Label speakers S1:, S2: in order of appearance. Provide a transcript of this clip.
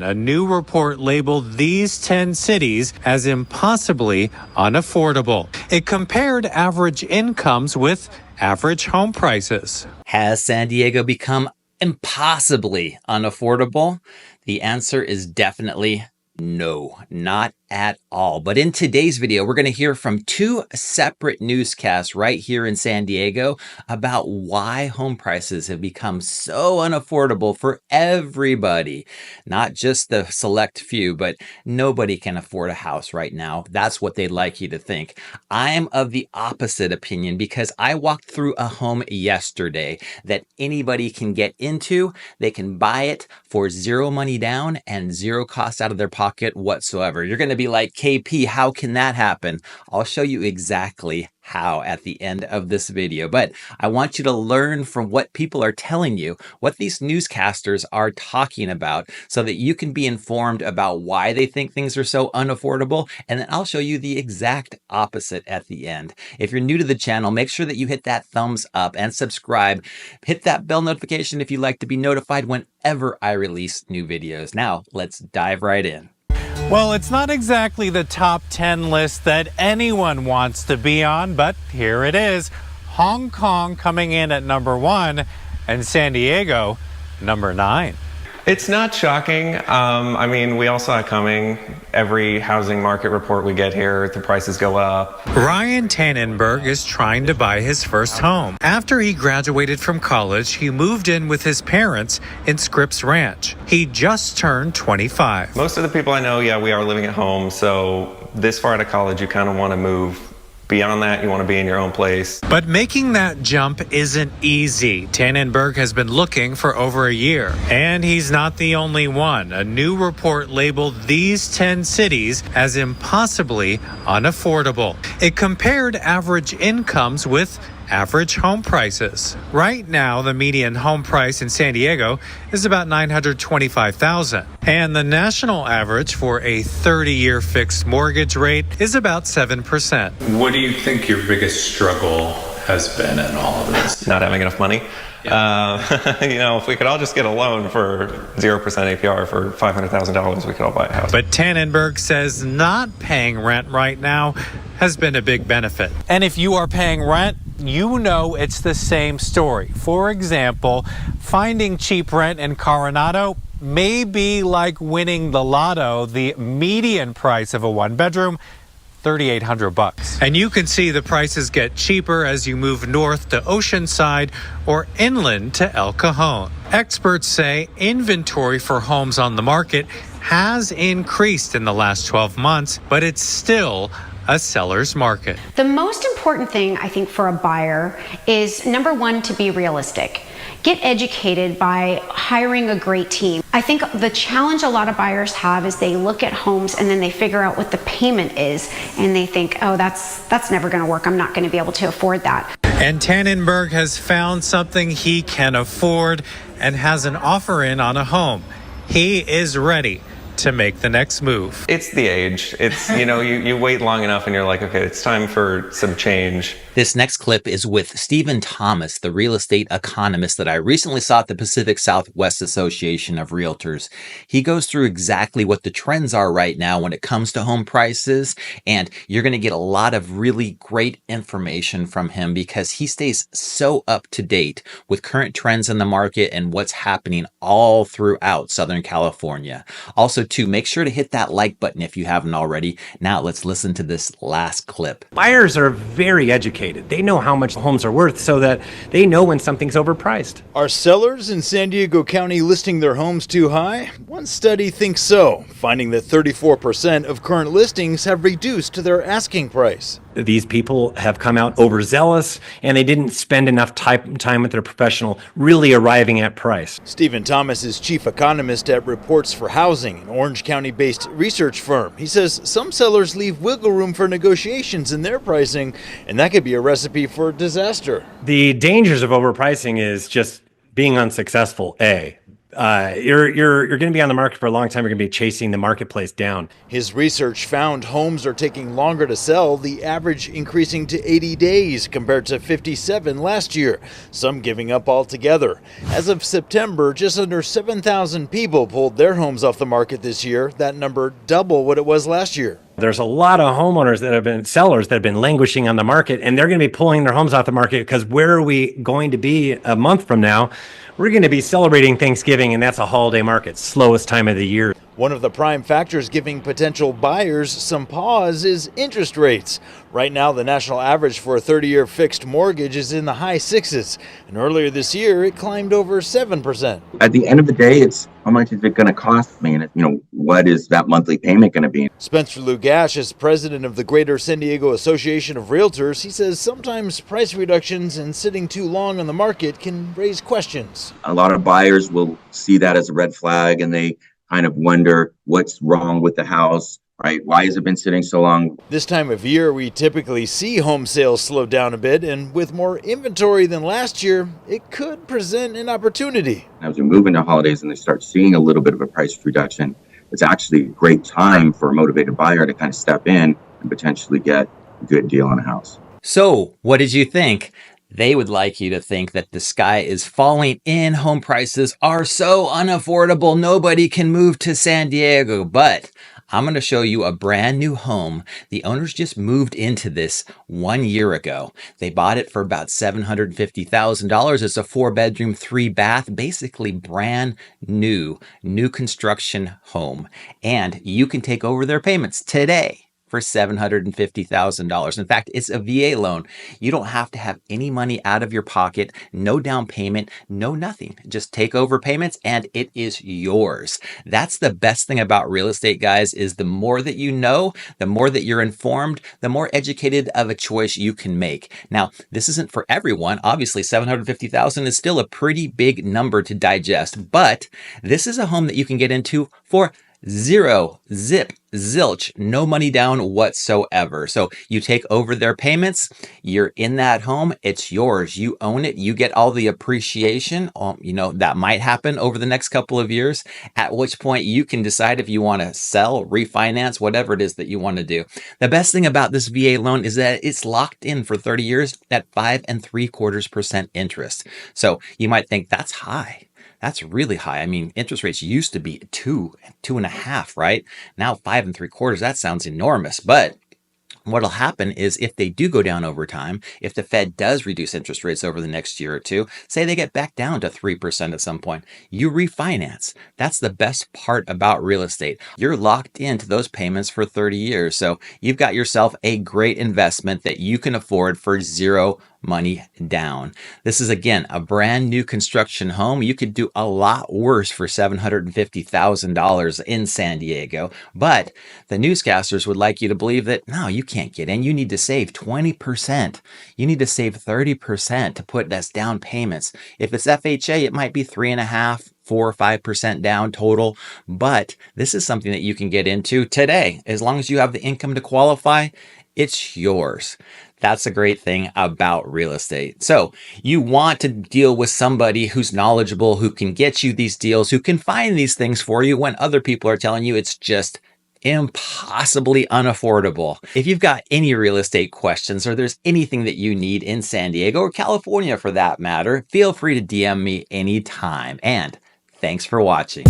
S1: A new report labeled these 10 cities as impossibly unaffordable. It compared average incomes with average home prices.
S2: Has San Diego become impossibly unaffordable? The answer is definitely no, not at all. But in today's video, we're going to hear from two separate newscasts right here in San Diego about why home prices have become so unaffordable for everybody. Not just the select few, but nobody can afford a house right now. That's what they'd like you to think. I am of the opposite opinion because I walked through a home yesterday that anybody can get into. They can buy it for zero money down and zero cost out of their pocket whatsoever. You're going to be like, KP, how can that happen? I'll show you exactly how at the end of this video. But I want you to learn from what people are telling you, what these newscasters are talking about, so that you can be informed about why they think things are so unaffordable. And then I'll show you the exact opposite at the end. If you're new to the channel, make sure that you hit that thumbs up and subscribe. Hit that bell notification if you'd like to be notified whenever I release new videos. Now, let's dive right in.
S1: Well, it's not exactly the top 10 list that anyone wants to be on, but here it is. Hong Kong coming in at number 1 and San Diego number 9.
S3: It's not shocking. I mean, we all saw it coming. Every housing market report we get here, the prices go up.
S1: Ryan Tannenberg is trying to buy his first home. After he graduated from college, he moved in with his parents in Scripps Ranch. He just turned 25.
S3: Most of the people I know, yeah, we are living at home. So this far out of college, you kind of want to move. Beyond that, you want to be in your own place.
S1: But making that jump isn't easy. Tannenberg has been looking for over a year. And he's not the only one. A new report labeled these 10 cities as impossibly unaffordable. It compared average incomes with average home prices. Right now, the median home price in San Diego is about $925,000, and the national average for a 30-year fixed mortgage rate is about 7%.
S4: What do you think your biggest struggle has been in all of this?
S3: Not having enough money. Yeah. You know, if we could all just get a loan for 0% APR for $500,000, we could all buy a house.
S1: But Tannenberg says not paying rent right now has been a big benefit. And if you are paying rent, you know it's the same story. For example, finding cheap rent in Coronado may be like winning the lotto. The median price of a one-bedroom, $3,800. And you can see the prices get cheaper as you move north to Oceanside or inland to El Cajon. Experts say inventory for homes on the market has increased in the last 12 months, but it's still a seller's market.
S5: The most important thing, I think, for a buyer is, number one, to be realistic. Get educated by hiring a great team. I think the challenge a lot of buyers have is they look at homes and then they figure out what the payment is and they think, oh, that's never going to work. I'm not going to be able to afford that.
S1: And Tannenberg has found something he can afford and has an offer in on a home. He is ready to make the next move.
S3: It's the age. It's, you know, you wait long enough and you're like, okay, it's time for some change.
S2: This next clip is with Stephen Thomas, the real estate economist that I recently saw at the Pacific Southwest Association of Realtors. He goes through exactly what the trends are right now when it comes to home prices, and you're going to get a lot of really great information from him because he stays so up to date with current trends in the market and what's happening all throughout Southern California. Also, too, make sure to hit that like button if you haven't already. Now let's listen to this last clip.
S6: Buyers are very educated. They know how much homes are worth so that they know when something's overpriced.
S7: Are sellers in San Diego County listing their homes too high? One study thinks so, finding that 34% of current listings have reduced to their asking price.
S6: These people have come out overzealous and they didn't spend enough time with their professional really arriving at price.
S7: Stephen Thomas is chief economist at Reports for Housing, an Orange County-based research firm. He says some sellers leave wiggle room for negotiations in their pricing, and that could be a recipe for disaster.
S6: The dangers of overpricing is just being unsuccessful, A. You're going to be on the market for a long time. You're going to be chasing the marketplace down.
S7: His research found homes are taking longer to sell, the average increasing to 80 days compared to 57 last year, some giving up altogether. As of September, just under 7,000 people pulled their homes off the market this year, that number double what it was last year.
S6: There's a lot of homeowners that have been sellers that have been languishing on the market, and they're going to be pulling their homes off the market because where are we going to be a month from now? We're going to be celebrating Thanksgiving, and that's a holiday market, slowest time of the year.
S7: One of the prime factors giving potential buyers some pause is interest rates. Right now, the national average for a 30-year fixed mortgage is in the high sixes, and earlier this year, it climbed over 7%.
S8: At the end of the day, it's how much is it going to cost me, and what is that monthly payment going to be?
S7: Spencer Lugash is president of the Greater San Diego Association of Realtors. He says sometimes price reductions and sitting too long on the market can raise questions.
S8: A lot of buyers will see that as a red flag, and they kind of wonder what's wrong with the house, right? Why has it been sitting so long?
S7: This time of year, we typically see home sales slow down a bit, and with more inventory than last year, it could present an opportunity.
S8: As we move into holidays and they start seeing a little bit of a price reduction, it's actually a great time for a motivated buyer to kind of step in and potentially get a good deal on a house.
S2: So what did you think? They would like you to think that the sky is falling in. Home prices are so unaffordable. Nobody can move to San Diego. But I'm going to show you a brand new home. The owners just moved into this 1 year ago. They bought it for about $750,000. It's a 4-bedroom, 3-bath, basically brand new construction home. And you can take over their payments today for $750,000. In fact, it's a VA loan. You don't have to have any money out of your pocket, no down payment, no nothing. Just take over payments and it is yours. That's the best thing about real estate, guys, is the more that you know, the more that you're informed, the more educated of a choice you can make. Now, this isn't for everyone. Obviously, $750,000 is still a pretty big number to digest, but this is a home that you can get into for zilch, no money down whatsoever. So you take over their payments, you're in that home, it's yours, you own it, you get all the appreciation, that might happen over the next couple of years, at which point you can decide if you want to sell, refinance, whatever it is that you want to do. The best thing about this VA loan is that it's locked in for 30 years at 5.75% interest. So you might think that's high. That's really high. I mean, interest rates used to be 2.5, right? Now 5.75. That sounds enormous, but what'll happen is if they do go down over time, if the Fed does reduce interest rates over the next year or two, say they get back down to 3% at some point, you refinance. That's the best part about real estate. You're locked into those payments for 30 years. So you've got yourself a great investment that you can afford for zero money down. This is, again, a brand new construction home. You could do a lot worse for $750,000 in San Diego, but the newscasters would like you to believe that, no, you can't get in. You need to save 20%. You need to save 30% to put as down payments. If it's FHA, it might be 3.5%. 4 or 5% down total, but this is something that you can get into today. As long as you have the income to qualify, it's yours. That's a great thing about real estate. So you want to deal with somebody who's knowledgeable, who can get you these deals, who can find these things for you when other people are telling you it's just impossibly unaffordable. If you've got any real estate questions or there's anything that you need in San Diego or California for that matter, feel free to DM me anytime. And thanks for watching.